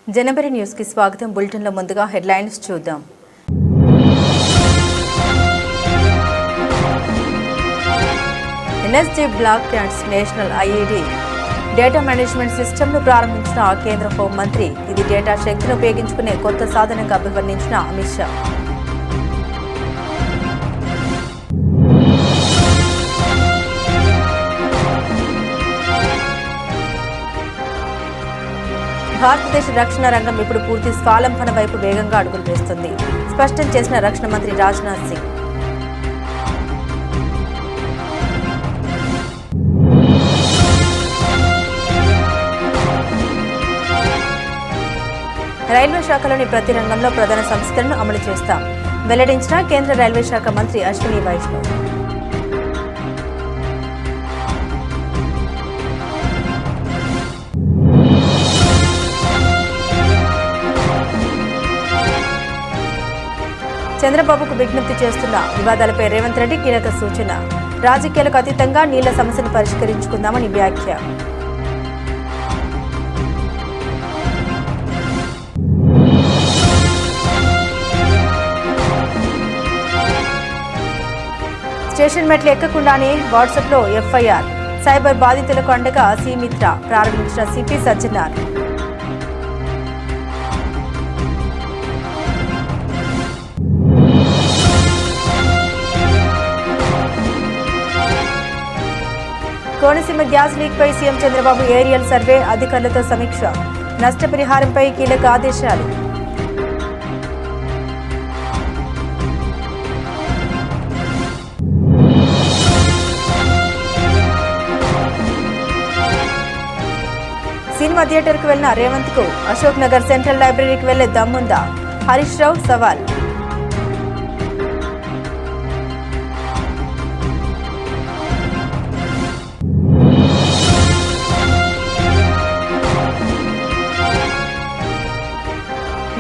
జనవరి news కి స్వాగతం. Bulletin లో ముందుగా హెడ్లైన్స్ చూద్దాం. NSG black cats national IED data management system ను ప్రారంభించిన కేంద్ర హోం మంత్రి. ఇది డేటా శక్తిని ఉపయోగించుకునే కొత్త సాధనంగా అభివర్ణించిన అమిత్ షా. భారతదేశ రక్షణ రంగం ఇప్పుడు పూర్తి స్వావలంబన వైపు వేగంగా అడుగులు వేస్తుంది, స్పష్టం చేసిన రక్షణ మంత్రి రాజ్నాథ్ సింగ్. రైల్వే శాఖలోని ప్రతి రంగంలో ప్రధాన సంస్కరణను అమలు చేస్తాం, వెల్లడించిన కేంద్ర రైల్వే శాఖ మంత్రి అశ్విని వైష్ణవ్. చంద్రబాబుకు విజ్ఞప్తి చేస్తున్న వివాదాలపై రేవంత్ రెడ్డి కీలక సూచన. రాజకీయాలకు అతీతంగా నీళ్ల సమస్యను పరిష్కరించుకుందామని వ్యాఖ్య. స్టేషన్ మెట్లు ఎక్కకుండానే వాట్సాప్లో ఎఫ్ఐఆర్. సైబర్ బాధితులకు అండగా సీమిత్ర ప్రారంభించిన CP Sajjanar. Konaseema gas leak పై సీఎం చంద్రబాబు ఏరియల్ సర్వే, అధికారులతో సమీక్ష. నష్టపరిహారంపై కీలక ఆదేశాలు. సినిమా థియేటర్కు వెళ్లిన రేవంత్ కు అశోక్ నగర్ సెంట్రల్ లైబ్రరీకి వెళ్లే దమ్ముందా? హరీష్ రావు సవాల్.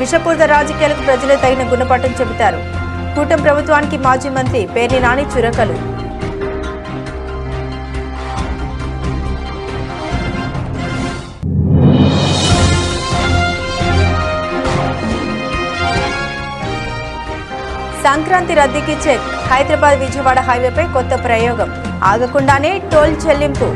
విషపూరిత రాజకీయాలకు ప్రజలే తగిన గుణపాఠం చెబుతారు. కూటమి ప్రభుత్వానికి మాజీ మంత్రి పేర్ని నాని చురకలు. సంక్రాంతి రద్దీకి చెక్. హైదరాబాద్ విజయవాడ హైవేపై కొత్త ప్రయోగం. ఆగకుండానే టోల్ చెల్లింపు.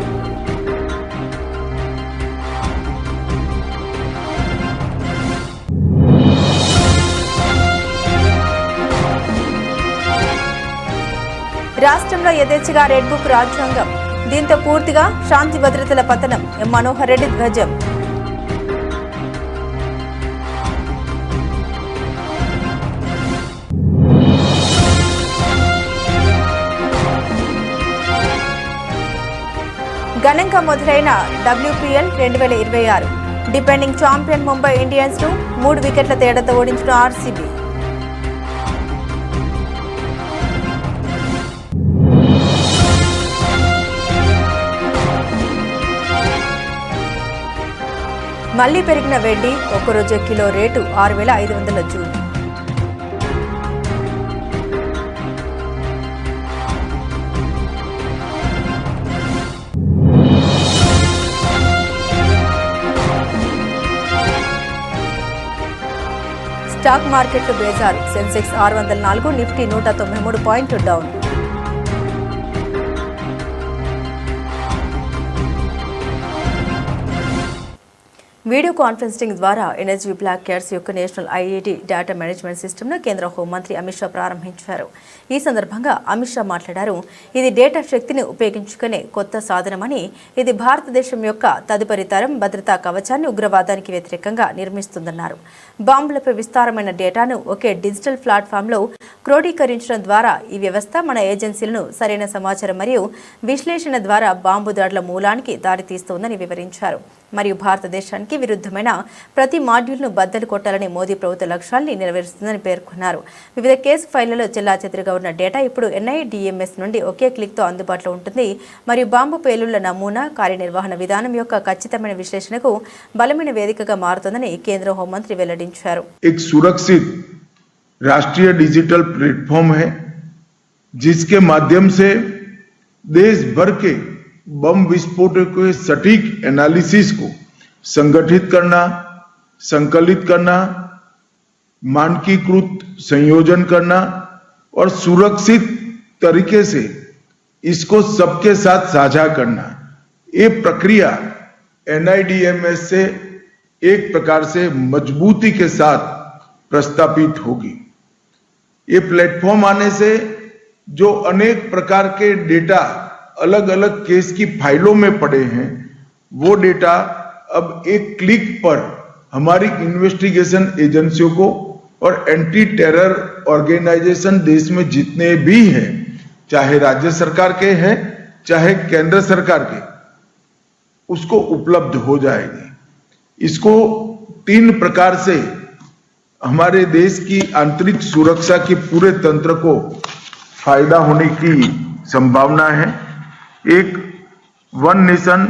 రాష్ట్రంలో యథేచ్ఛగా రెడ్ బుక్ రాజ్యాంగం. దీంతో పూర్తిగా శాంతి భద్రతల పతనం. ఎం మనోహర్ రెడ్డి ధ్వజం. ఘనంగా మొదలైన WPL 2026. Defending champion Mumbai Indians ను 3 వికెట్ల తేడాతో ఓడించిన ఆర్సీబీ. మళ్లీ పెరిగిన వెండి. ఒక్కరోజు కిలో రేటు 6,500 జూన్. స్టాక్ మార్కెట్లు బేజారు. సెన్సెక్స్ 604, నిఫ్టీ 193 పాయింట్లు డౌన్. వీడియో కాన్ఫరెన్సింగ్ ద్వారా ఎన్ఎస్జీ బ్లాక్ క్యాట్స్ యొక్క నేషనల్ ఐఈడి డేటా మేనేజ్మెంట్ సిస్టమ్ను కేంద్ర హోంమంత్రి అమిత్ షా ప్రారంభించారు. ఈ సందర్భంగా అమిత్ షా మాట్లాడారు. ఇది డేటా శక్తిని ఉపయోగించుకునే కొత్త సాధనమని, ఇది భారతదేశం యొక్క తదుపరి తరం భద్రతా కవచాన్ని ఉగ్రవాదానికి వ్యతిరేకంగా నిర్మిస్తుందన్నారు. బాంబులపై విస్తారమైన డేటాను ఒకే డిజిటల్ ప్లాట్ఫామ్లో క్రోడీకరించడం ద్వారా ఈ వ్యవస్థ మన ఏజెన్సీలను సరైన సమాచారం మరియు విశ్లేషణ ద్వారా బాంబు దాడుల మూలానికి దారితీస్తోందని వివరించారు. మరియు భారతదేశానికి విరుద్ధమైన ప్రతి మాడ్యూల్ను బద్దలు కొట్టాలని మోదీ ప్రభుత్వ లక్ష్యాన్ని నెరవేరుస్తుందని పేర్కొన్నారు. వివిధ కేసు ఫైళ్లలో చెల్లాచెదురుగా ఉన్న డేటా ఇప్పుడు NIDMS నుండి ఒకే క్లిక్తో అందుబాటులో ఉంటుంది మరియు బాంబు పేలుళ్ల నమూనా కార్యనిర్వహణ విధానం యొక్క ఖచ్చితమైన విశ్లేషణకు బలమైన వేదికగా మారుతుందని కేంద్ర హోంమంత్రి వెల్లడించారు. एक सुरक्षित राष्ट्रीय डिजिटल प्लेटफॉर्म है जिसके माध्यम से देश भर के बम विस्फोटों के सटीक एनालिसिस को संगठित करना, संकलित करना, मानकीकृत संयोजन करना और सुरक्षित तरीके से इसको सबके साथ साझा करना, ये प्रक्रिया एनआईडीएमएस से एक प्रकार से मजबूती के साथ प्रस्तापित होगी। ये प्लेटफॉर्म आने से जो अनेक प्रकार के डेटा अलग अलग केस की फाइलों में पड़े हैं, वो डेटा अब एक क्लिक पर हमारी इन्वेस्टिगेशन एजेंसियों को और एंटी टेरर ऑर्गेनाइजेशन देश में जितने भी हैं, चाहे राज्य सरकार के हैं चाहे केंद्र सरकार के, उसको उपलब्ध हो जाएगी। इसको 3 प्रकार से हमारे देश की आंतरिक सुरक्षा के पूरे तंत्र को फायदा होने की संभावना है। एक one nation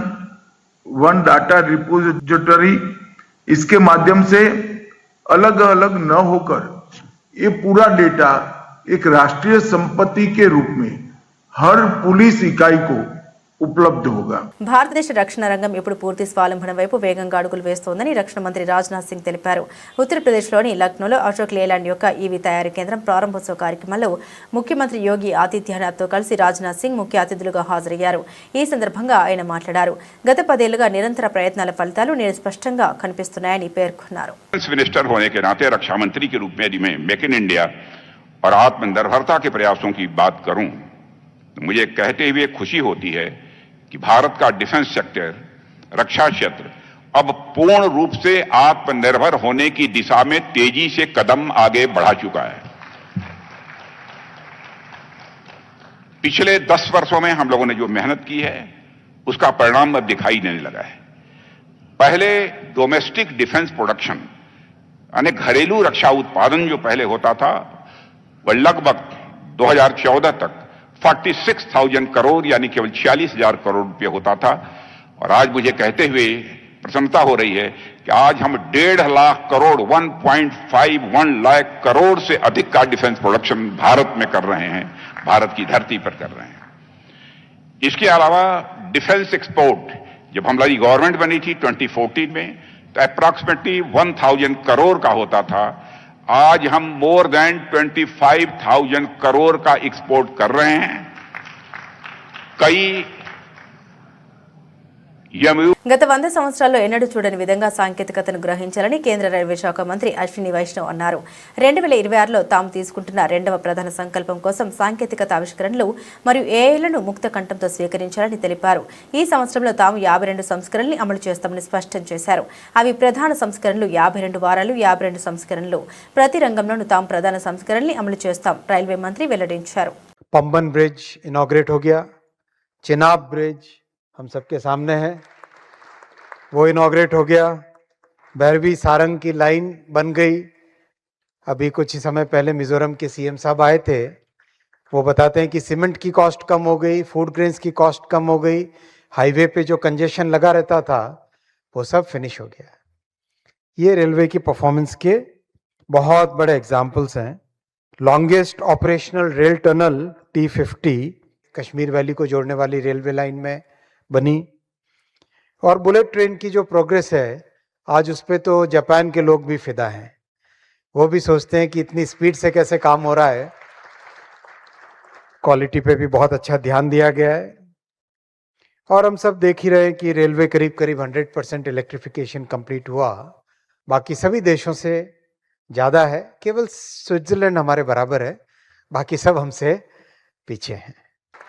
one data repository, इसके माध्यम से अलग अलग न होकर ये पूरा डेटा एक राष्ट्रीय संपत्ति के रूप में हर पुलिस इकाई को उपलब्ध होगा। భారతదేశ రక్షణ రంగం ఇప్పుడు పూర్తి స్వావలంబన వైపు వేగంగా అడుగులు వేస్తోందని రక్షణ మంత్రి రాజ్నాథ్ సింగ్ తెలిపారు. ఉత్తరప్రదేశ్లోని లక్నోలో అశోక్ లేలాండ్ యొక్క ఈవీ తయారీ కేంద్రం ప్రారంభోత్సవ కార్యక్రమంలో ముఖ్యమంత్రి యోగి ఆదిత్యనాథ్తో కలిసి రాజ్నాథ్ సింగ్ ముఖ్య అతిథులుగా హాజరయ్యారు. ఈ సందర్భంగా ఆయన మాట్లాడారు. గత 10 ఏళ్లుగా నిరంతర ప్రయత్నాల ఫలితాలు నేడు స్పష్టంగా కనిపిస్తున్నాయని పేర్కొన్నారు. मिनिस्टर होने के नाते रक्षा मंत्री के रूप में यदि मैं मेक इन इंडिया और आत्मनिर्भरता के प्रयासों की बात करूं तो मुझे कहते हुए खुशी होती है कि भारत का डिफेंस सेक्टर, रक्षा क्षेत्र अब पूर्ण रूप से आत्मनिर्भर होने की दिशा में तेजी से कदम आगे बढ़ा चुका है। पिछले 10 वर्षों में हम लोगों ने जो मेहनत की है उसका परिणाम अब दिखाई देने लगा है। पहले डोमेस्टिक डिफेंस प्रोडक्शन यानी घरेलू रक्षा उत्पादन जो पहले होता था वह लगभग 2014 तक 46,000 करोड़ यानी केवल 46,000 करोड़ रुपए होता था, और आज मुझे कहते हुए प्रसन्नता हो रही है कि आज हम 1.5 लाख करोड़ 1.51 लाख करोड़ से अधिक का डिफेंस प्रोडक्शन भारत में कर रहे हैं, भारत की धरती पर कर रहे हैं। इसके अलावा डिफेंस एक्सपोर्ट जब हमारी गवर्नमेंट बनी थी 2014 में तो अप्रॉक्सीमेटली 1,000 करोड़ का होता था, आज हम मोर देन 25,000 करोड़ का एक्सपोर्ट कर रहे हैं। कई గత 100 సంవత్సరాల్లో ఎన్నడూ చూడని విధంగా సాంకేతికతను గ్రహించాలని కేంద్ర రైల్వే శాఖ మంత్రి అశ్విని వైష్ణవ్ అన్నారు. 2026లో తాము తీసుకుంటున్న 2వ ప్రధాన సంకల్పం కోసం సాంకేతికత ఆవిష్కరణలు మరియు ఏఐలను ముక్త కంఠంతో స్వీకరించాలని తెలిపారు. ఈ సంవత్సరంలో తాము 52 సంస్కరణల్ని అమలు చేస్తామని స్పష్టం చేశారు. అవి ప్రధాన సంస్కరణలు 52 వారాలు, 52 సంస్కరణలు. ప్రతి రంగంలోనూ తాము ప్రధాన సంస్కరణల్ని అమలు చేస్తాం, రైల్వే మంత్రి వెల్లడించారు. पंबन ब्रिज इनॉग्रेट हो गया, चिनाब ब्रिज हम सबके सामने है, वो इनॉग्रेट हो गया, भैरवी सारंग की लाइन बन गई। अभी कुछ ही समय पहले मिजोरम के सीएम साहब आए थे, वो बताते हैं कि सीमेंट की कॉस्ट कम हो गई, फूड ग्रेन्स की कॉस्ट कम हो गई, हाईवे पे जो कंजेशन लगा रहता था वो सब फिनिश हो गया। ये रेलवे की परफॉर्मेंस के बहुत बड़े एग्जाम्पल्स हैं। Longest operational rail tunnel T50 Kashmir valley को जोड़ने वाली रेलवे लाइन में बनी, और बुलेट ट्रेन की जो प्रोग्रेस है आज उस पे तो जापान के लोग भी फिदा हैं। वो भी सोचते हैं कि इतनी स्पीड से कैसे काम हो रहा है। क्वालिटी पे भी बहुत अच्छा ध्यान दिया गया है, और हम सब देख ही रहे हैं कि रेलवे करीब करीब 100% इलेक्ट्रिफिकेशन कंप्लीट हुआ, बाकी सभी देशों से ज़्यादा है, केवल स्विट्जरलैंड हमारे बराबर है, बाकी सब हमसे पीछे हैं।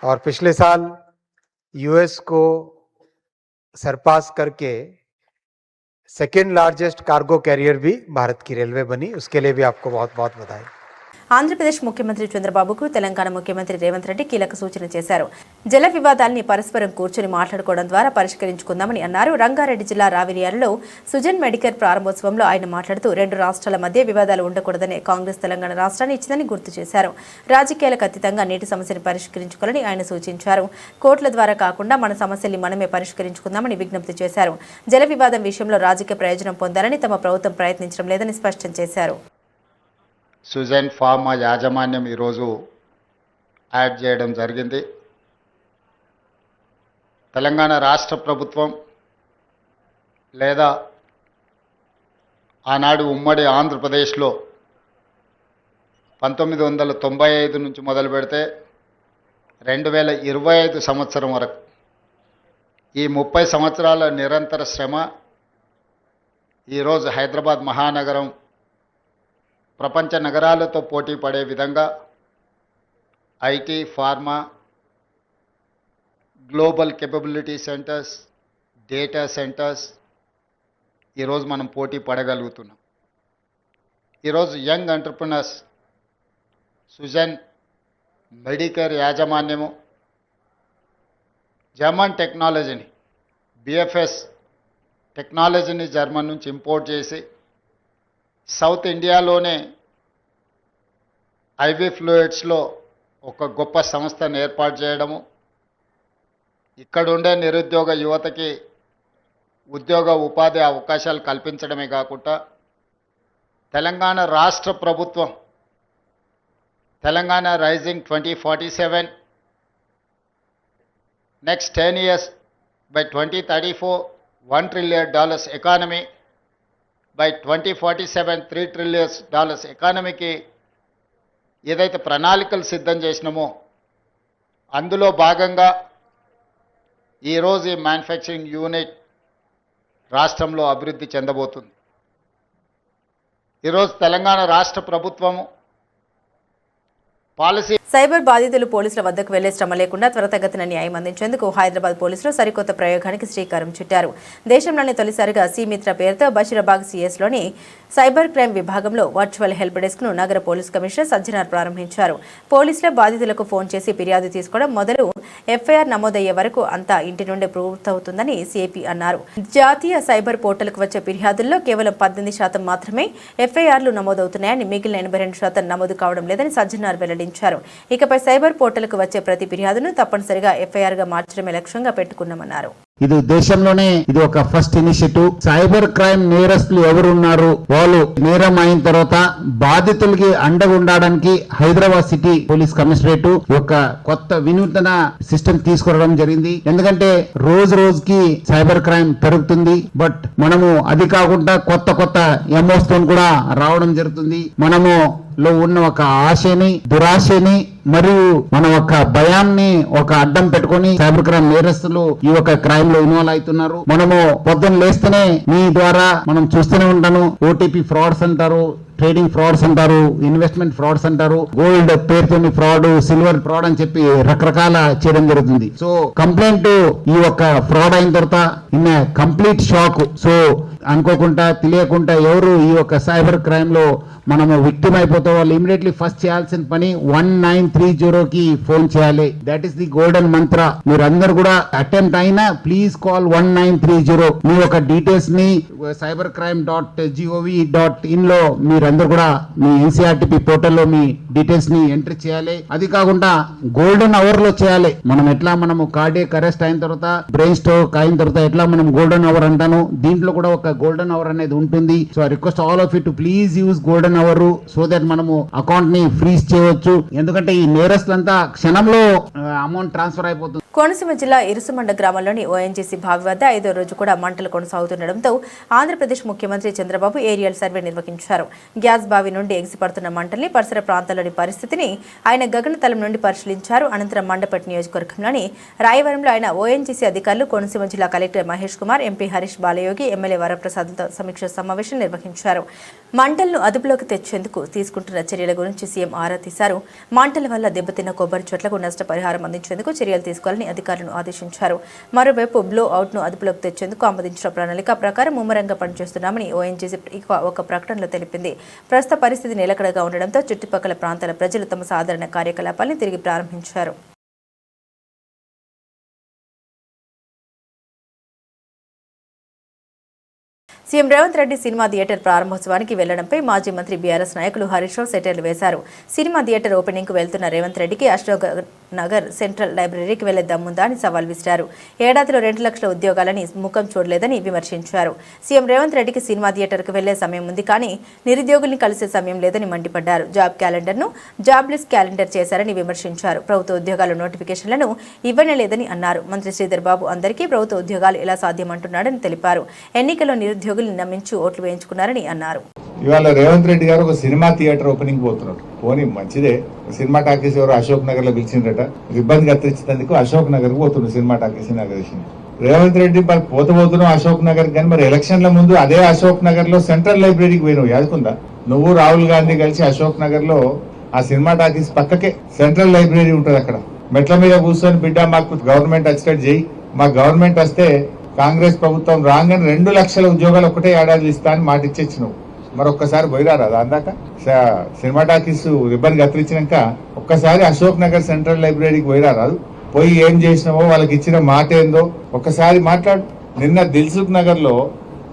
और पिछले साल यूएस को सरपास करके सेकेंड लार्जेस्ट कार्गो कैरियर भी भारत की रेलवे बनी, उसके लिए भी आपको बहुत बहुत बधाई। ఆంధ్రప్రదేశ్ ముఖ్యమంత్రి చంద్రబాబుకు తెలంగాణ ముఖ్యమంత్రి రేవంత్ రెడ్డి కీలక సూచన చేశారు. జల వివాదాల్ని పరస్పరం కూర్చొని మాట్లాడుకోవడం ద్వారా పరిష్కరించుకుందామని అన్నారు. రంగారెడ్డి జిల్లా రావిరియాలలో సుజన్ మెడికేర్ ప్రారంభోత్సవంలో ఆయన మాట్లాడుతూ 2 రాష్ట్రాల మధ్య వివాదాలు ఉండకూడదనే కాంగ్రెస్ తెలంగాణ రాష్ట్రాన్ని ఇచ్చిందని గుర్తు చేశారు. రాజకీయాలకు అతీతంగా నీటి సమస్యను పరిష్కరించుకోవాలని ఆయన సూచించారు. కోర్టుల ద్వారా కాకుండా మన సమస్యల్ని మనమే పరిష్కరించుకుందామని విజ్ఞప్తి చేశారు. జల వివాదం విషయంలో రాజకీయ ప్రయోజనం పొందాలని తమ ప్రభుత్వం ప్రయత్నించడం లేదని స్పష్టం చేశారు. సుజన్ ఫార్మా యాజమాన్యం ఈరోజు యాడ్ చేయడం జరిగింది. తెలంగాణ రాష్ట్ర ప్రభుత్వం లేదా ఆనాడు ఉమ్మడి ఆంధ్రప్రదేశ్లో 1995 నుంచి మొదలు పెడితే 2025 సంవత్సరం వరకు ఈ 30 సంవత్సరాల నిరంతర శ్రమ ఈరోజు హైదరాబాద్ మహానగరం ప్రపంచ నగరాలతో పోటీ పడే విధంగా IT, pharma, global capability centres, data centres ఈరోజు మనం పోటీ పడగలుగుతున్నాం. ఈరోజు యంగ్ ఎంటర్ప్రినర్స్ సుజన్ మెడికేర్ యాజమాన్యము జర్మన్ టెక్నాలజీని బిఎఫ్ఎస్ టెక్నాలజీని జర్మన్ నుంచి ఇంపోర్ట్ చేసి సౌత్ ఇండియాలోనే ఐవీ ఫ్లూయిడ్స్లో ఒక గొప్ప సంస్థను ఏర్పాటు చేయడము, ఇక్కడుండే నిరుద్యోగ యువతకి ఉద్యోగ ఉపాధి అవకాశాలు కల్పించడమే కాకుండా తెలంగాణ రాష్ట్ర ప్రభుత్వం Telangana rising 2047 next 10 years by 2034 $1 trillion economy, by 2047 $3 trillion ఎకానమీకి ఏదైతే ప్రణాళికలు సిద్ధం చేసినామో అందులో భాగంగా ఈరోజు ఈ మ్యానుఫ్యాక్చరింగ్ యూనిట్ రాష్ట్రంలో అభివృద్ధి చెందబోతుంది. ఈరోజు తెలంగాణ రాష్ట్ర ప్రభుత్వము పాలసీ సైబర్ బాధితులు పోలీసుల వద్దకు వెళ్లే శ్రమ లేకుండా త్వరితగతిన న్యాయం అందించేందుకు హైదరాబాద్ పోలీసులు సరికొత్త ప్రయోగానికి శ్రీకారం చుట్టారు. దేశంలోనే తొలిసారిగా సిమిత్ర పేరుతో బషీరాబాద్ సిఎస్లోని సైబర్ క్రైమ్ విభాగంలో వర్చువల్ హెల్ప్ డెస్క్ ను నగర పోలీస్ కమిషనర్ సజ్జనార్ ప్రారంభించారు. పోలీసులే బాధితులకు ఫోన్ చేసి ఫిర్యాదు తీసుకోవడం మొదలు ఎఫ్ఐఆర్ నమోదయ్యే వరకు అంతా ఇంటి నుండే పూర్తవుతుందని సిఐపి అన్నారు. జాతీయ సైబర్ పోర్టల్కు వచ్చే ఫిర్యాదుల్లో కేవలం 18% మాత్రమే ఎఫ్ఐఆర్లు నమోదవుతున్నాయని, మిగిలిన 82% నమోదు కావడం లేదని సజ్జనార్ వెల్లడించారు. ఇకపై సైబర్ పోర్టల్కు వచ్చే ప్రతి ఫిర్యాదును తప్పనిసరిగా ఎఫ్ఐఆర్ గా మార్చడమే లక్ష్యంగా పెట్టుకున్నామన్నారు. ఇది దేశంలోనే ఇది ఒక ఫస్ట్ ఇనిషియేటివ్. సైబర్ క్రైమ్ నేరస్తులు ఎవరున్నారు, వాళ్ళు నేరం అయిన తర్వాత బాధితులకి అండగా ఉండడానికి హైదరాబాద్ సిటీ పోలీస్ కమిషనరేట్ ఒక కొత్త వినూతన సిస్టమ్ తీసుకురావడం జరిగింది. ఎందుకంటే రోజు రోజుకి సైబర్ క్రైమ్ పెరుగుతుంది. బట్ మనము అది కాకుండా కొత్త కొత్త ఎంఓస్ తో కూడా రావడం జరుగుతుంది. మనము లో ఉన్న ఒక ఆశని, దురాశని మరియు మన ఒక భయాన్ని ఒక అడ్డం పెట్టుకొని సైబర్ క్రైమ్ నేరస్తులు ఈ ఒక క్రైమ్ లో ఇన్వాల్వ్ అవుతున్నారు. మనము పొద్దున్న లేస్తేనే మీ ద్వారా మనం చూస్తూనే ఉంటాను, ఓటీపీ ఫ్రాడ్స్ అంటారు, ట్రేడింగ్ ఫ్రాడ్స్ అంటారు, ఇన్వెస్ట్మెంట్ ఫ్రాడ్స్ అంటారు, గోల్డ్ పేరుతోని ఫ్రాడ్, సిల్వర్ ఫ్రాడ్ అని చెప్పి రకరకాల చేయడం జరుగుతుంది. సో కంప్లైంట్ ఈ ఒక ఫ్రాడ్ అయిన తర్వాత ఇన్ కంప్లీట్ షాక్. సో అనుకోకుండా తెలియకుండా ఎవరు ఈ యొక్క సైబర్ క్రైమ్ లో మనము విక్టిమ్ అయిపోతే వాళ్ళు ఇమీడియట్లీ ఫస్ట్ చేయాల్సిన పని 1930కి ఫోన్ చేయాలి. దట్ ఈస్ ది గోల్డెన్ మంత్ర. మీరు అందరు కూడా అటెంప్ట్ అయినా ప్లీజ్ కాల్ 1930. మీ యొక్క డీటెయిల్స్ ని cybercrime.gov.in లో మీరందరూ కూడా మీ ఎన్సీఆర్టీపీ పోర్టల్లో మీ డీటెయిల్స్ ని ఎంట్రీ చేయాలి. అది కాకుండా గోల్డెన్ అవర్ లో చేయాలి. మనం ఎట్లా మనము కార్డియక్ అరెస్ట్ అయిన తర్వాత, బ్రెయిన్ స్ట్రోక్ అయిన తర్వాత ఎట్లా మనం గోల్డెన్ అవర్ అంటాను, దీంట్లో కూడా ఒక గోల్డెన్ అవర్ అనేది ఉంటుంది. So I request all of you to please use golden hour so that మనము అకౌంట్ ని ఫ్రీజ్ చేయవచ్చు. ఎందుకంటే ఈ నేరస్తులంతా క్షణంలో అమౌంట్ ట్రాన్స్ఫర్ అయిపోతుంది. కోనసీమ జిల్లా ఇరుసుమండ గ్రామంలోని ఓఎన్జీసీ బావి వద్ద 5వ రోజు కూడా మంటలు కొనసాగుతుండటంతో ఆంధ్రప్రదేశ్ ముఖ్యమంత్రి చంద్రబాబు ఏరియల్ సర్వే నిర్వహించారు. గ్యాస్ బావి నుండి ఎగిసిపడుతున్న మంటల్ని, పరిసర ప్రాంతాల్లోని పరిస్థితిని ఆయన గగనతలం నుండి పరిశీలించారు. అనంతరం మండపేట నియోజకవర్గంలోని రాయవరంలో ఆయన ఓఎన్జీసీ అధికారులు, కోనసీమ జిల్లా collector Mahesh Kumar, MP Harish Balayogi, MLA వరప్రసాద్తో సమీక్ష సమావేశం నిర్వహించారు. మంటలను అదుపులోకి తెచ్చేందుకు తీసుకుంటున్న చర్యల గురించి సీఎం ఆరా తీశారు. మంటల వల్ల దెబ్బతిన్న కొబ్బరి చెట్లకు నష్టపరిహారం అందించేందుకు చర్యలు తీసుకోవాలని అధికారులను ఆదేశించారు. మరోవైపు బ్లో అవుట్ ను అదుపులోకి తెచ్చేందుకు ఆమోదించిన ప్రణాళిక ప్రకారం ముమ్మరంగా పనిచేస్తున్నామని ఓఎన్జీసీ ఒక ప్రకటనలో తెలిపింది. ప్రస్తుత పరిస్థితి నిలకడగా ఉండడంతో చుట్టుపక్కల ప్రాంతాల ప్రజలు తమ సాధారణ కార్యకలాపాలను తిరిగి ప్రారంభించారు. CM Revanth Reddy cinema theatre ప్రారంభోత్సవానికి వెళ్లడంపై మాజీ మంత్రి బీఆర్ఎస్ నాయకులు హరీష్ రావు సెటైర్లు వేశారు. సినిమా థియేటర్ ఓపెనింగ్ కు వెళ్తున్న రేవంత్ రెడ్డికి అశోక్ నగర్ సెంట్రల్ లైబ్రరీకి వెళ్లే దమ్ముందా అని సవాల్ విసిరారు. ఏడాదిలో 2 లక్షల ఉద్యోగాలని ముఖం చూడలేదని విమర్శించారు. సీఎం రేవంత్ రెడ్డికి సినిమా థియేటర్కు వెళ్లే సమయం ఉంది, కానీ నిరుద్యోగుల్ని కలిసే సమయం లేదని మండిపడ్డారు. జాబ్ క్యాలెండర్ను జాబ్లెస్ క్యాలెండర్ చేశారని విమర్శించారు. ప్రభుత్వ ఉద్యోగాల నోటిఫికేషన్లను ఇవ్వనే లేదని అన్నారు. మంత్రి శ్రీధర్ బాబు అందరికీ ప్రభుత్వ ఉద్యోగాలు ఎలా సాధ్యమంటున్నాడని తెలిపారు. ఎన్నికల్లో నిరుద్యోగుల్ని నమ్మించి ఓట్లు వేయించుకున్నారని అన్నారు. ఇవాళ రేవంత్ రెడ్డి గారు ఒక సినిమా థియేటర్ ఓపెనింగ్ పోతున్నారు. పోనీ మంచిదే, సినిమా టాకీస్ ఎవరు అశోక్ నగర్ లో పిలిచిండ్రట, ఇబ్బంది కత్తిరించినందుకు అశోక్ నగర్ కు పోతుండ్రు cinema talkies inauguration. Revanth Reddy మరి పోతున్నావు అశోక్ నగర్, కానీ మరి ఎలక్షన్ల ముందు అదే అశోక్ నగర్ లో సెంట్రల్ లైబ్రరీకి పోయినావు, యాదుకుందా? నువ్వు రాహుల్ గాంధీ కలిసి అశోక్ నగర్ లో ఆ సినిమా టాకీస్ పక్కకే సెంట్రల్ లైబ్రరీ ఉంటుంది. అక్కడ మెట్ల మీద కూర్చొని బిడ్డ మాకు గవర్నమెంట్ వచ్చేటట్టు చేయి, మా గవర్నమెంట్ వస్తే కాంగ్రెస్ ప్రభుత్వం రాగానే 2 లక్షల ఉద్యోగాలు ఒకటే ఏడాది ఇస్తా అని మాట ఇచ్చేచ్చినావు. మరొక్కసారి పోయిరారా అందాక సినిమా టాకీస్ రిబ్బన్ కత్తిరించినాక ఒక్కసారి అశోక్ నగర్ సెంట్రల్ లైబ్రరీకి పోయిరారాదు? పోయి ఏం చేసినావో, వాళ్ళకి ఇచ్చిన మాట ఏందో ఒక్కసారి మాట్లాడు. నిన్న దిల్సుఖ్ నగర్ లో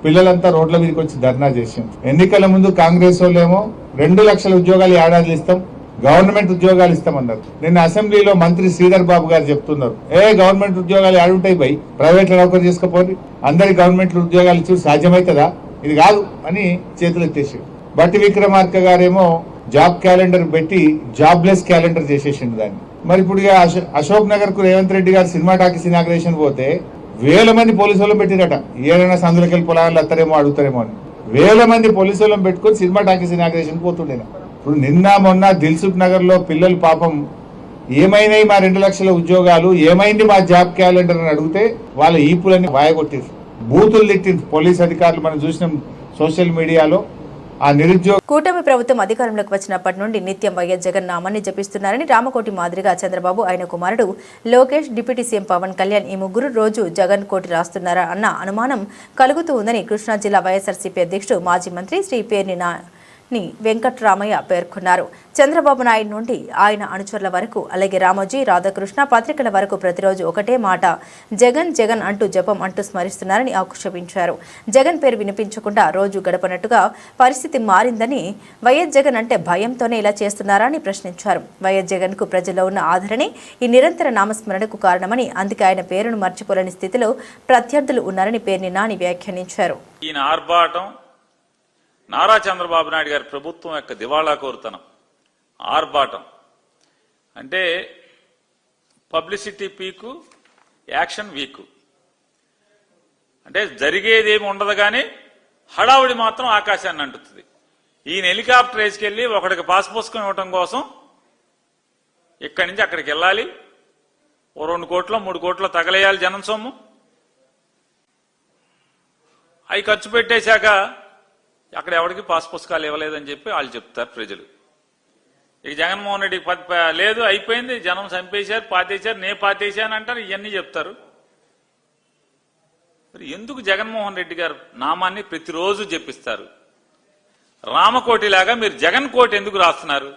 పిల్లలంతా రోడ్ల మీదకి వచ్చి ధర్నా చేసాం. ఎన్నికల ముందు కాంగ్రెస్ వాళ్ళేమో 2 లక్షల ఉద్యోగాలు ఏడాది ఇస్తాం, గవర్నమెంట్ ఉద్యోగాలు ఇస్తామన్నారు. నిన్న అసెంబ్లీలో మంత్రి శ్రీధర్ బాబు గారు చెప్తున్నారు, గవర్నమెంట్ ఉద్యోగాలు ఏడుంటాయి బై, ప్రైవేట్ లో నౌకరు చేసుకోపోయి అందరికి గవర్నమెంట్ ఉద్యోగాలు ఇచ్చి సాధ్యమవుతుందా? ఇది కాదు అని చేతులు ఎత్తేసాడు. బట్టి విక్రమార్క గారేమో జాబ్ క్యాలెండర్ పెట్టి జాబ్లెస్ క్యాలెండర్ చేసేసిండు దాన్ని. మరి ఇప్పుడు అశోక్ నగర్ కు రేవంత్ రెడ్డి గారు సినిమా టాకీస్ ఇనాగ్రేషన్ పోతే 1000 మంది పోలీసు వాళ్ళని పెట్టిరట. ఏదైనా సందులకెళ్ళి పొలాలు అత్తారేమో అడుగుతారేమో అని 1000 మంది పోలీసు వాళ్ళని పెట్టుకుని సినిమా టాకీస్ ఇనాగ్రేషన్ పోతుండే. ఇప్పుడు నిన్న మొన్న దిల్సుఖ్ నగర్ లో పిల్లలు పాపం ఏమైనాయి మా 2 లక్షల ఉద్యోగాలు, ఏమైంది మా జాబ్ క్యాలెండర్ అని అడిగితే వాళ్ళ ఈపులని వాయగొట్టారు, బూతులు తిట్టింది పోలీస్ అధికారులు. మనం చూసిన సోషల్ మీడియాలో ఆ నిరుద్యోగ. కూటమి ప్రభుత్వం అధికారంలోకి వచ్చినప్పటి నుండి నిత్యం వైఎస్ జగన్ నామాన్ని జపిస్తున్నారని రామకోటి మాదిరిగా చంద్రబాబు, ఆయన కుమారుడు లోకేష్, డిప్యూటీ సీఎం పవన్ కళ్యాణ్ ఈ ముగ్గురు రోజు జగన్ కోటి రాస్తున్నారా అన్న అనుమానం కలుగుతూ ఉందని కృష్ణా జిల్లా వైఎస్ఆర్సీపీ అధ్యక్షుడు మాజీ మంత్రి శ్రీ పేర్ని వెంకట్రామయ్య పేర్కొన్నారు. చంద్రబాబు నాయుడు నుండి ఆయన అనుచరుల వరకు, అలాగే రామోజీ, రాధాకృష్ణ, పత్రికల వరకు ప్రతిరోజు ఒకటే మాట జగన్ జగన్ అంటూ జపం అంటూ స్మరిస్తున్నారని ఆక్షేపించారు. జగన్ పేరు వినిపించకుండా రోజు గడపనట్టుగా పరిస్థితి మారిందని, వైఎస్ జగన్ అంటే భయంతోనే ఇలా చేస్తున్నారా అని ప్రశ్నించారు. వైఎస్ జగన్ కు ప్రజల్లో ఉన్న ఆదరణే ఈ నిరంతర నామస్మరణకు కారణమని, అందుకే ఆయన పేరును మర్చిపోలేని స్థితిలో ప్రత్యర్థులు ఉన్నారని పేర్ని నాని వ్యాఖ్యానించారు. నారా చంద్రబాబు నాయుడు గారి ప్రభుత్వం యొక్క దివాళా కోరుతనం, ఆర్భాటం అంటే పబ్లిసిటీ పీకు, యాక్షన్ వీకు. అంటే జరిగేదేమి ఉండదు కానీ హడావుడి మాత్రం ఆకాశాన్ని అంటుతుంది. ఈయన హెలికాప్టర్ వేసుకెళ్లి ఒకడికి పాస్ పుస్తకం ఇవ్వటం కోసం ఇక్కడి నుంచి అక్కడికి వెళ్ళాలి, ఓ 2 కోట్లు 3 కోట్లు తగలేయాలి జనం సొమ్ము. అవి ఖర్చు పెట్టేశాక అక్కడ ఎవరికి పాస్ పుస్తకాలు ఇవ్వలేదని చెప్పి వాళ్ళు చెప్తారు ప్రజలు. ఇక జగన్మోహన్ రెడ్డికి లేదు, అయిపోయింది, జనం చంపేశారు, పాతేశారు, నే పాతేశాను అంటారు, ఇవన్నీ చెప్తారు. మరి ఎందుకు జగన్మోహన్ రెడ్డి గారు నామాన్ని ప్రతిరోజు చెప్పిస్తారు? రామకోటిలాగా మీరు జగన్ కోటి ఎందుకు రాస్తున్నారు?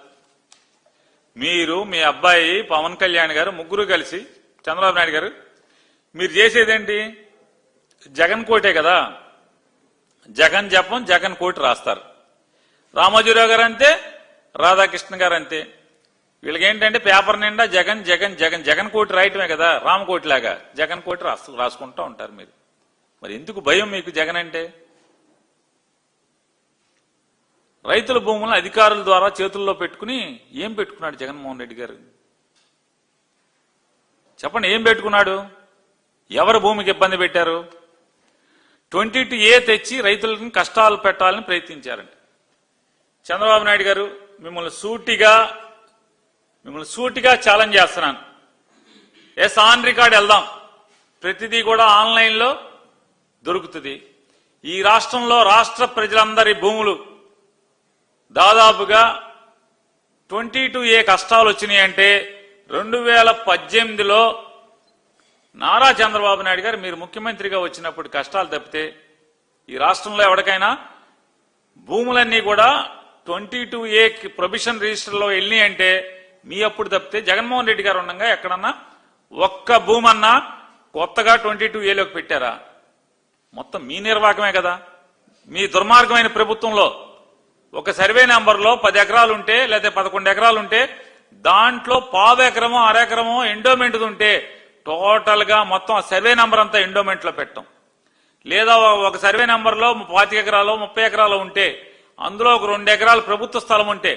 మీరు, మీ అబ్బాయి పవన్ కళ్యాణ్ గారు ముగ్గురు కలిసి, చంద్రబాబు నాయుడు గారు, మీరు చేసేదేంటి? జగన్ కోటే కదా, జగన్ జపం, జగన్ కోటి రాస్తారు. రామోజీరావు గారు అంతే, రాధాకృష్ణ గారు అంతే. వీళ్ళకేంటంటే పేపర్ నిండా జగన్ జగన్ జగన్ జగన్ కోటి రాయటమే కదా, రామకోటి లాగా జగన్ కోటి రాసుకుంటూ ఉంటారు మీరు. మరి ఎందుకు భయం మీకు జగన్ అంటే? రైతుల భూములను అధికారుల ద్వారా చేతుల్లో పెట్టుకుని ఏం పెట్టుకున్నాడు జగన్మోహన్ రెడ్డి గారు? చెప్పండి, ఏం పెట్టుకున్నాడు? ఎవరు భూమికి ఇబ్బంది పెట్టారు? 22A తెచ్చి రైతులను కష్టాలు పెట్టాలని ప్రయత్నించారండి. చంద్రబాబు నాయుడు గారు మిమ్మల్ని సూటిగా ఛాలెంజ్ చేస్తున్నాను. ఆన్ రికార్డ్ వెళ్దాం, ప్రతిదీ కూడా ఆన్లైన్లో దొరుకుతుంది. ఈ రాష్ట్రంలో రాష్ట్ర ప్రజలందరి భూములు దాదాపుగా 22A కష్టాలు వచ్చినాయంటే 2018లో నారా చంద్రబాబు నాయుడు గారు మీరు ముఖ్యమంత్రిగా వచ్చినప్పుడు కష్టాలు తప్పితే ఈ రాష్ట్రంలో ఎవరికైనా భూములన్నీ కూడా 22A ప్రొవిషన్ రిజిస్టర్లో వెళ్ళి అంటే మీ అప్పుడు తప్పితే జగన్మోహన్ రెడ్డి గారు ఉండగా ఎక్కడన్నా ఒక్క భూమన్నా కొత్తగా 22Aలోకి పెట్టారా? మొత్తం మీ నిర్వాహకమే కదా. మీ దుర్మార్గమైన ప్రభుత్వంలో ఒక సర్వే నెంబర్లో 10 ఎకరాలుంటే లేదా 11 ఎకరాలుంటే దాంట్లో పావు ఎకరమో అరెకరమో ఎండోమెంట్ ఉంటే టోటల్ గా మొత్తం సర్వే నంబర్ అంతా ఎండోమెంట్ లో పెట్టాం. లేదా ఒక సర్వే నంబర్లో 25 ఎకరాలు 30 ఎకరాలు ఉంటే అందులో ఒక 2 ఎకరాలు ప్రభుత్వ స్థలం ఉంటే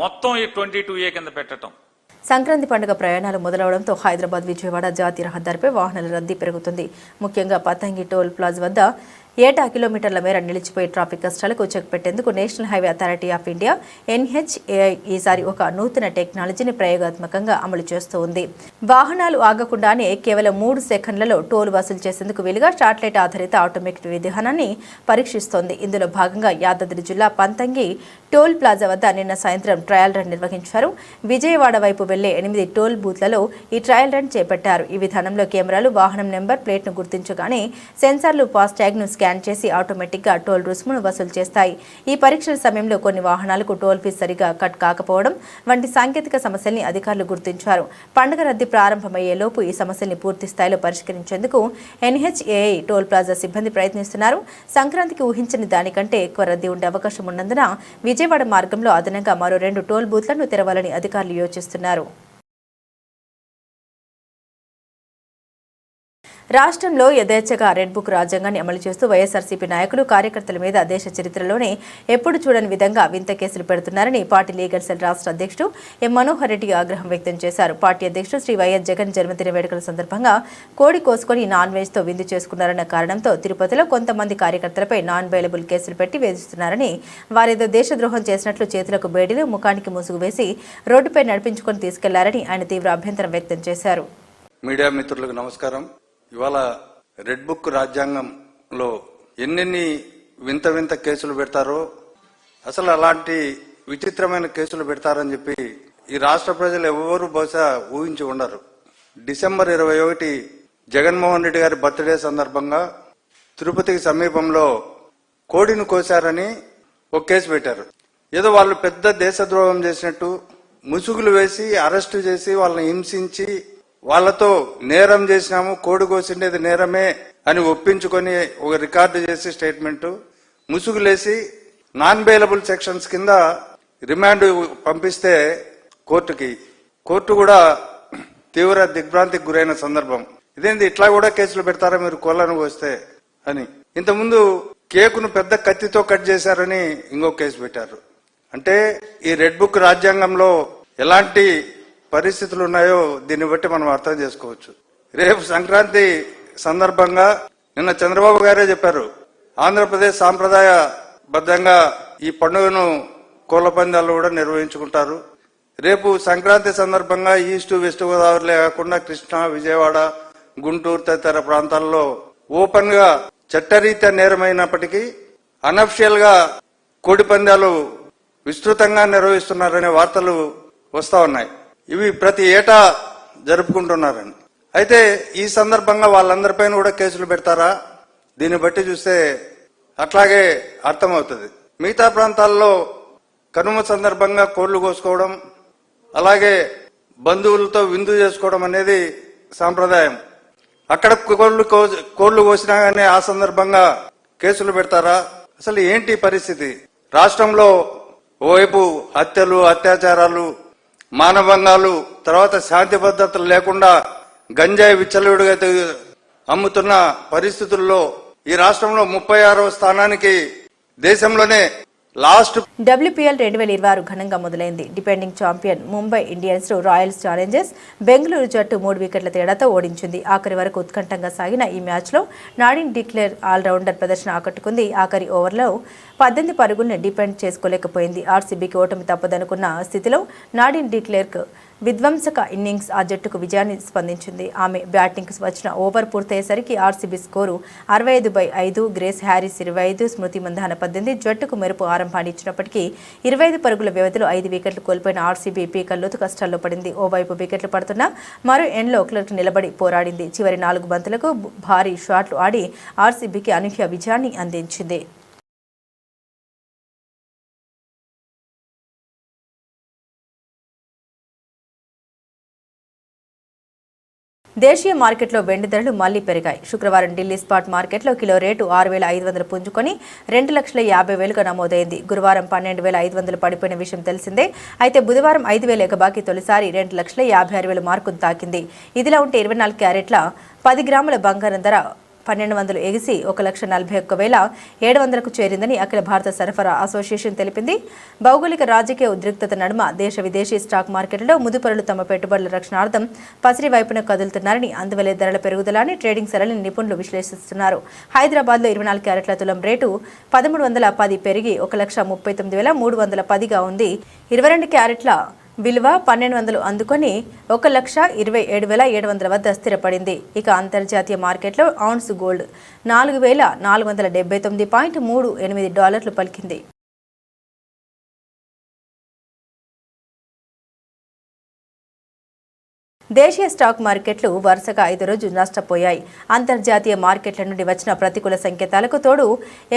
మొత్తం ఈ 22A కింద పెట్టడం. సంక్రాంతి పండుగ ప్రయాణాలు మొదలవడంతో హైదరాబాద్ విజయవాడ జాతీయ రహదారిపై వాహనాల రద్దీ పెరుగుతుంది. ముఖ్యంగా పతంగి టోల్ ప్లాజా వద్ద ఏటా కిలోమీటర్ల మేర నిలిచిపోయే ట్రాఫిక్ కష్టాలకు చెక్ పెట్టేందుకు national highway authority of India NHAI ఈసారి ఒక నూతన టెక్నాలజీని ప్రయోగాత్మకంగా అమలు చేస్తూ ఉంది. వాహనాలు ఆగకుండానే కేవలం 3 సెకండ్లలో టోల్ వసూలు చేసేందుకు వీలుగా శాటిలైట్ ఆధారిత ఆటోమేటిక్ విధానాన్ని పరీక్షిస్తోంది. ఇందులో భాగంగా యాదాద్రి జిల్లా పంతంగి టోల్ ప్లాజా వద్ద నిన్న సాయంత్రం ట్రయల్ రన్ నిర్వహించారు. విజయవాడ వైపు వెళ్లే 8 టోల్ బూత్లలో ఈ ట్రయల్ రన్ చేపట్టారు. ఈ విధానంలో కెమెరాలు వాహనం నెంబర్ ప్లేట్ను గుర్తించగానే సెన్సార్లు ఫాస్టాగ్ను స్కాన్ చేసి ఆటోమేటిక్గా టోల్ రుసుమును వసూలు చేస్తాయి. ఈ పరీక్షల సమయంలో కొన్ని వాహనాలకు టోల్ ఫీజు సరిగా కట్ కాకపోవడం వంటి సాంకేతిక సమస్యల్ని అధికారులు గుర్తించారు. పండుగ రద్దీ ప్రారంభమయ్యేలోపు ఈ సమస్యల్ని పూర్తి స్థాయిలో పరిష్కరించేందుకు NHAI టోల్ ప్లాజా సిబ్బంది ప్రయత్నిస్తున్నారు. సంక్రాంతికి ఊహించని దానికంటే ఎక్కువ రద్దీ ఉండే అవకాశం ఉన్నందున విజయవాడ మార్గంలో అదనంగా మరో 2 టోల్ బూత్లను తెరవాలని అధికారులు యోచిస్తున్నారు. రాష్ట్రంలో యథేచ్ఛగా రెడ్ బుక్ రాజ్యాంగాన్ని అమలు చేస్తూ వైఎస్ఆర్సీపీ నాయకులు కార్యకర్తల మీద దేశ చరిత్రలోనే ఎప్పుడు చూడని విధంగా వింత కేసులు పెడుతున్నారని పార్టీ లీగల్ సెల్ రాష్ట్ర అధ్యక్షుడు ఎం మనోహర్ రెడ్డి ఆగ్రహం వ్యక్తం చేశారు. పార్టీ అధ్యక్షుడు శ్రీ వైఎస్ జగన్ జన్మదిన వేడుకల సందర్భంగా కోడి కోసుకొని నాన్ వెజ్తో విందు చేసుకున్నారన్న కారణంతో తిరుపతిలో కొంతమంది కార్యకర్తలపై నాన్ బెయిలబుల్ కేసులు పెట్టి వేధిస్తున్నారని, వారేదో దేశద్రోహం చేసినట్లు చేతులకు బేడీలు ముఖానికి ముసుగు వేసి రోడ్డుపై నడిపించుకొని తీసుకెళ్లారని ఆయన తీవ్ర అభ్యంతరం వ్యక్తం చేశారు. మీడియా మిత్రులకు నమస్కారం. ఇవాళ రెడ్ బుక్ రాజ్యాంగంలో ఎన్నెన్ని వింత వింత కేసులు పెడతారో, అసలు అలాంటి విచిత్రమైన కేసులు పెడతారని చెప్పి ఈ రాష్ట్ర ప్రజలు ఎవరు బహుశా ఊహించి ఉండరు. డిసెంబర్ 21 జగన్మోహన్ రెడ్డి గారి బర్త్డే సందర్భంగా తిరుపతికి సమీపంలో కోడిని కోశారని ఒక కేసు పెట్టారు. ఏదో వాళ్ళు పెద్ద దేశద్రోహం చేసినట్టు ముసుగులు వేసి అరెస్టు చేసి వాళ్ళని హింసించి వాళ్లతో నేరం చేసినాము, కోడి కోసిండేది నేరమే అని ఒప్పించుకొని ఒక రికార్డు చేసి స్టేట్మెంట్ ముసుగులేసి నాన్ బెయిలబుల్ సెక్షన్స్ కింద రిమాండ్ పంపిస్తే కోర్టు కూడా తీవ్ర దిగ్భ్రాంతికి గురైన సందర్భం. ఇదేంటి ఇట్లా కూడా కేసులు పెడతారా మీరు కోళ్లను కోస్తే అని. ఇంతకుముందు కేకును పెద్ద కత్తితో కట్ చేశారని ఇంకో కేసు పెట్టారు. అంటే ఈ రెడ్ బుక్ రాజ్యాంగంలో ఎలాంటి పరిస్థితులు ఉన్నాయో దీన్ని బట్టి మనం అర్థం చేసుకోవచ్చు. రేపు సంక్రాంతి సందర్భంగా నిన్న చంద్రబాబు గారే చెప్పారు, ఆంధ్రప్రదేశ్ సాంప్రదాయబద్ధంగా ఈ పండుగను కోళ్ల పందాలు కూడా నిర్వహించుకుంటారు. రేపు సంక్రాంతి సందర్భంగా ఈస్ట్ వెస్ట్ గోదావరిలే కాకుండా కృష్ణా, విజయవాడ, గుంటూరు తదితర ప్రాంతాల్లో ఓపెన్ గా చట్టరీత్యా నేరమైనప్పటికీ అనఫిషియల్ గా కోడి పందాలు విస్తృతంగా నిర్వహిస్తున్నారనే వార్తలు వస్తా ఉన్నాయి. ఇవి ప్రతి ఏటా జరుపుకుంటున్నారని. అయితే ఈ సందర్భంగా వాళ్ళందరిపైన కూడా కేసులు పెడతారా? దీన్ని బట్టి చూస్తే అట్లాగే అర్థమవుతుంది. మిగతా ప్రాంతాల్లో కనుమ సందర్భంగా కోళ్లు కోసుకోవడం, అలాగే బంధువులతో విందు చేసుకోవడం అనేది సాంప్రదాయం. అక్కడ కోళ్లు కోసినా గానీ ఆ సందర్భంగా కేసులు పెడతారా? అసలు ఏంటి పరిస్థితి? రాష్ట్రంలో ఓవైపు హత్యలు, అత్యాచారాలు, మానభంగాలు, తర్వాత శాంతి భద్రతలు లేకుండా గంజాయి విచ్చలవిడిగా అమ్ముతున్న పరిస్థితుల్లో ఈ రాష్ట్రంలో 36వ స్థానానికి దేశంలోనే లాస్ట్ WPL 2026 ఘనంగా మొదలైంది. Defending champion Mumbai Indians Royals Challengers Bengaluru జట్టు 3 వికెట్ల తేడాతో ఓడించింది. ఆఖరి వరకు ఉత్కంఠంగా సాగిన ఈ మ్యాచ్లో నాడిన్ డిక్లేర్ ఆల్రౌండర్ ప్రదర్శన ఆకట్టుకుంది. ఆఖరి ఓవర్లో 18 పరుగుల్ని డిపెండ్ చేసుకోలేకపోయింది. ఆర్సీబీకి ఓటమి తప్పదనుకున్న స్థితిలో నాడిన్ డిక్లేర్క్ విధ్వంసక ఇన్నింగ్స్ ఆ జట్టుకు విజయాన్ని స్పందించింది. ఆమె బ్యాటింగ్కు వచ్చిన ఓవర్ పూర్తయ్యేసరికి RCB score 65/5, Grace Harris 25, Smriti Mandhana 18 జట్టుకు మెరుపు ఆరంభాన్ని ఇచ్చినప్పటికీ 25 పరుగుల వ్యవధిలో 5 వికెట్లు కోల్పోయిన ఆర్సీబీ పీకల్లోతు కష్టాల్లో పడింది. ఓవైపు వికెట్లు పడుతున్నా మరో ఎండ్లో క్లర్క్ నిలబడి పోరాడింది. చివరి 4 బంతులకు భారీ షాట్లు ఆడి ఆర్సీబీకి అనూహ్య విజయాన్ని అందించింది. దేశీయ మార్కెట్లో వెండి ధరలు మళ్లీ పెరిగాయి. శుక్రవారం ఢిల్లీ స్పాట్ మార్కెట్లో కిలో రేటు 6,500 పుంజుకొని 2,50,000గా నమోదైంది. గురువారం 12,500 పడిపోయిన విషయం తెలిసిందే. అయితే బుధవారం 5,000 ఎగబాకి తొలిసారి 2,56,000 మార్కును తాకింది. ఇదిలా ఉంటే 24 క్యారెట్ల 10 గ్రాముల బంగారం ధర 1,200 ఎగిసి 1,41,700కు చేరిందని అఖిల భారత సరఫరా అసోసియేషన్ తెలిపింది. భౌగోళిక రాజకీయ ఉద్రిక్తత నడుమ దేశ విదేశీ స్టాక్ మార్కెట్లలో ముదుపరులు తమ పెట్టుబడుల రక్షణార్థం పసిరి వైపున కదులుతున్నారని, అందువల్లే ధరల పెరుగుదలని ట్రేడింగ్ సరళిని నిపుణులు విశ్లేషిస్తున్నారు. హైదరాబాద్లో 24 క్యారెట్ల తులం రేటు 1,310 పెరిగి 1,39,310గా ఉంది. 22 క్యారెట్ల విలువ 1,200 అందుకొని 1,27,700 వద్ద స్థిరపడింది. ఇక అంతర్జాతీయ మార్కెట్లో ఔన్స్ గోల్డ్ $4,479.38 పలికింది. దేశీయ స్టాక్ మార్కెట్లు వరుసగా 5 రోజులు నష్టపోయాయి. అంతర్జాతీయ మార్కెట్ల నుండి వచ్చిన ప్రతికూల సంకేతాలకు తోడు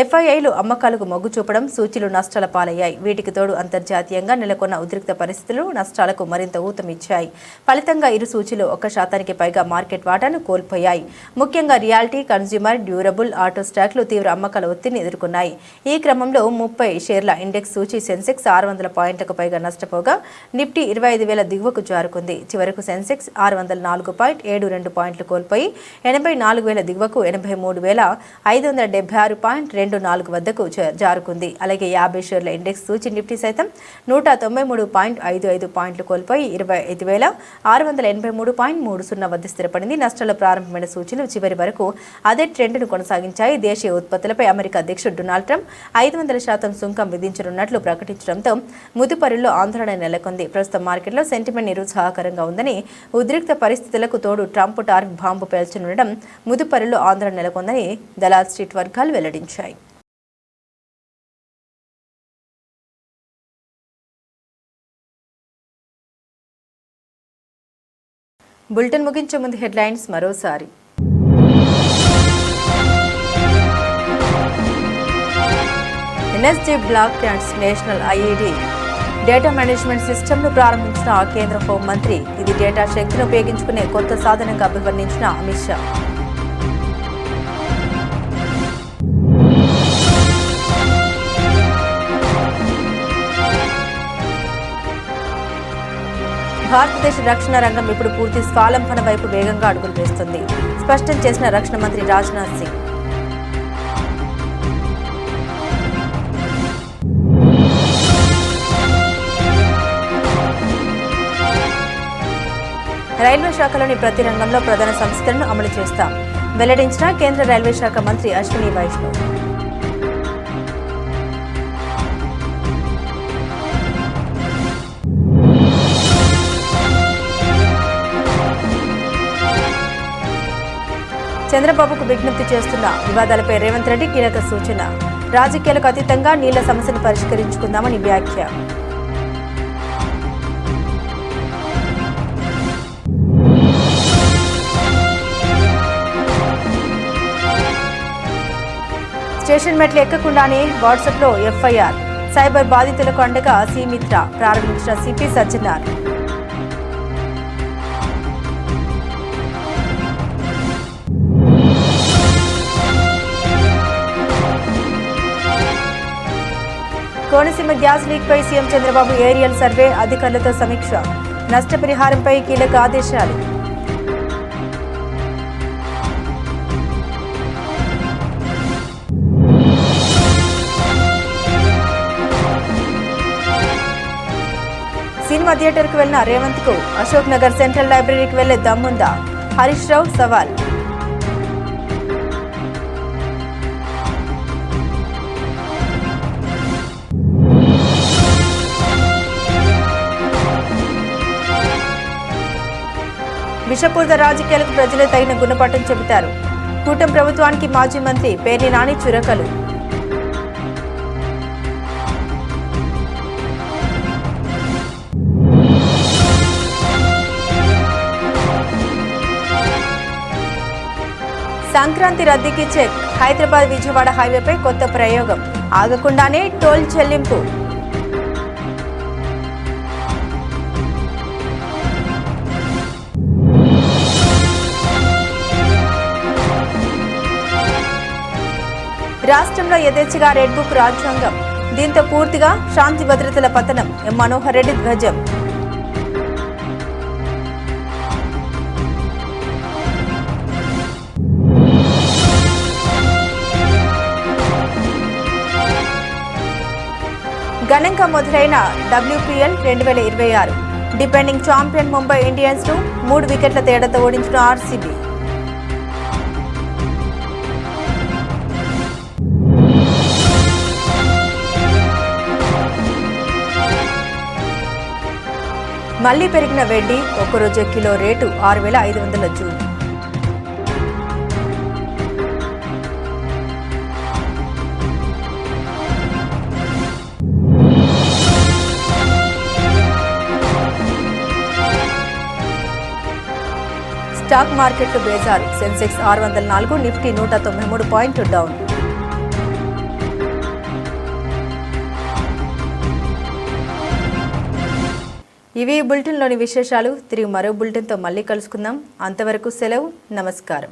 ఎఫ్ఐఐలు అమ్మకాలకు మొగ్గు చూపడం సూచీలు నష్టాల పాలయ్యాయి. వీటికి తోడు అంతర్జాతీయంగా నెలకొన్న ఉద్రిక్త పరిస్థితులు నష్టాలకు మరింత ఊతమిచ్చాయి. ఫలితంగా ఇరు సూచీలు 1% పైగా మార్కెట్ వాటాను కోల్పోయాయి. ముఖ్యంగా రియాలిటీ, కన్స్యూమర్, డ్యూరబుల్, ఆటో స్టాక్లు తీవ్ర అమ్మకాల ఒత్తిడిని ఎదుర్కొన్నాయి. ఈ క్రమంలో 30 షేర్ల ఇండెక్స్ సూచీ సెన్సెక్స్ 600 పాయింట్లకు పైగా నష్టపోగా నిఫ్టీ 25,000 దిగువకు జారుకుంది. చివరకు సెన్సెక్స్ 604.72 పాయింట్లు కోల్పోయి 84,000 దిగువకు 83,576.24 వద్దకు జారుకుంది. అలాగే 50 షేర్ల ఇండెక్స్ సూచి నిఫ్టీ సైతం 193.55 పాయింట్లు కోల్పోయి 25,683.30 వద్ద స్థిరపడింది. నష్టాల్లో ప్రారంభమైన సూచీలు చివరి వరకు అదే ట్రెండ్ను కొనసాగించాయి. దేశీయ ఉత్పత్తులపై అమెరికా అధ్యక్షుడు డొనాల్డ్ ట్రంప్ 500% సుంకం విధించనున్నట్లు ప్రకటించడంతో ముదుపరుల్లో ఆందోళన నెలకొంది. ప్రస్తుతం మార్కెట్లో సెంటిమెంట్ నిరుత్సాహకరంగా ఉందని, ఉద్రిక్త పరిస్థితులకు తోడు ట్రంప్ టారిఫ్ బాంబు పేల్చనుండడం ముదుపరులో ఆందోళన నెలకొందని దలాల్ స్ట్రీట్ వర్గాలు వెల్లడించాయి. బులెటిన్ ముగించే ముందు హెడ్లైన్స్ మరోసారి. NSG black and national IED data management సిస్టమ్ను ప్రారంభించిన కేంద్ర హోంమంత్రి. ఇది డేటా శక్తిని ఉపయోగించుకునే కొత్త సాధనంగా అభివర్ణించిన అమిత్ షా. భారతదేశ రక్షణ రంగం ఇప్పుడు పూర్తి స్వావలంబన వైపు వేగంగా అడుగులు వేస్తుంది, స్పష్టం చేసిన రక్షణ మంత్రి రాజ్నాథ్ సింగ్. రైల్వే శాఖలోని ప్రతి రంగంలో ప్రధాన సంస్కరణను అమలు చేస్తాం, వెల్లడించిన కేంద్ర రైల్వే శాఖ మంత్రి అశ్విని వైష్ణవ్. చంద్రబాబుకు విజ్ఞప్తి చేస్తున్న వివాదాలపై రేవంత్ రెడ్డి కీలక సూచన. రాజకీయాలకు అతీతంగా నీళ్ల సమస్యను పరిష్కరించుకుందామని వ్యాఖ్య. స్టేషన్ మెట్లు ఎక్కకుండానే వాట్సాప్లో ఎఫ్ఐఆర్. సైబర్ బాధితులకు అండగా సీమిత్ర ప్రారంభించిన సిపి సజ్జనార్. కోనసీమ గ్యాస్ లీక్పై సీఎం చంద్రబాబు ఏరియల్ సర్వే, అధికారులతో సమీక్ష. నష్టపరిహారంపై కీలక ఆదేశాలు. సినిమా థియేటర్కు వెళ్లిన రేవంత్ కు అశోక్ నగర్ సెంట్రల్ లైబ్రరీకి వెళ్లే దమ్ముందా? హరీష్ రావు సవాల్. విషపూరిత రాజకీయాలకు ప్రజలే తగిన గుణపాఠం చెబుతారు. కూటమి ప్రభుత్వానికి మాజీ మంత్రి పేర్ని నాని చురకలు. సంక్రాంతి రద్దీకి చెక్. హైదరాబాద్ విజయవాడ హైవేపై కొత్త ప్రయోగం. ఆగకుండానే టోల్ చెల్లింపు. రాష్ట్రంలో యథేచ్ఛగా రెడ్ బుక్ రాజ్యాంగం. దీంతో పూర్తిగా శాంతి భద్రతల పతనం. ఎం మనోహర్ రెడ్డి ధ్వజం. ఘనంగా మొదలైన WPL 2026. Defending champion Mumbai Indians ను 3 వికెట్ల తేడాతో ఓడించిన RCB. మళ్లీ పెరిగిన వెండి. ఒక్కరోజే కిలో రేటు 6,500 జూన్. స్టాక్ మార్కెట్లు బేజారు. సెన్సెక్స్ 604, నిఫ్టీ 193 పాయింట్లు డౌన్. ఇవి బులెటిన్లోని విశేషాలు. తిరిగి మరో బులెటిన్తో మళ్ళీ కలుసుకుందాం. అంతవరకు సెలవు. నమస్కారం.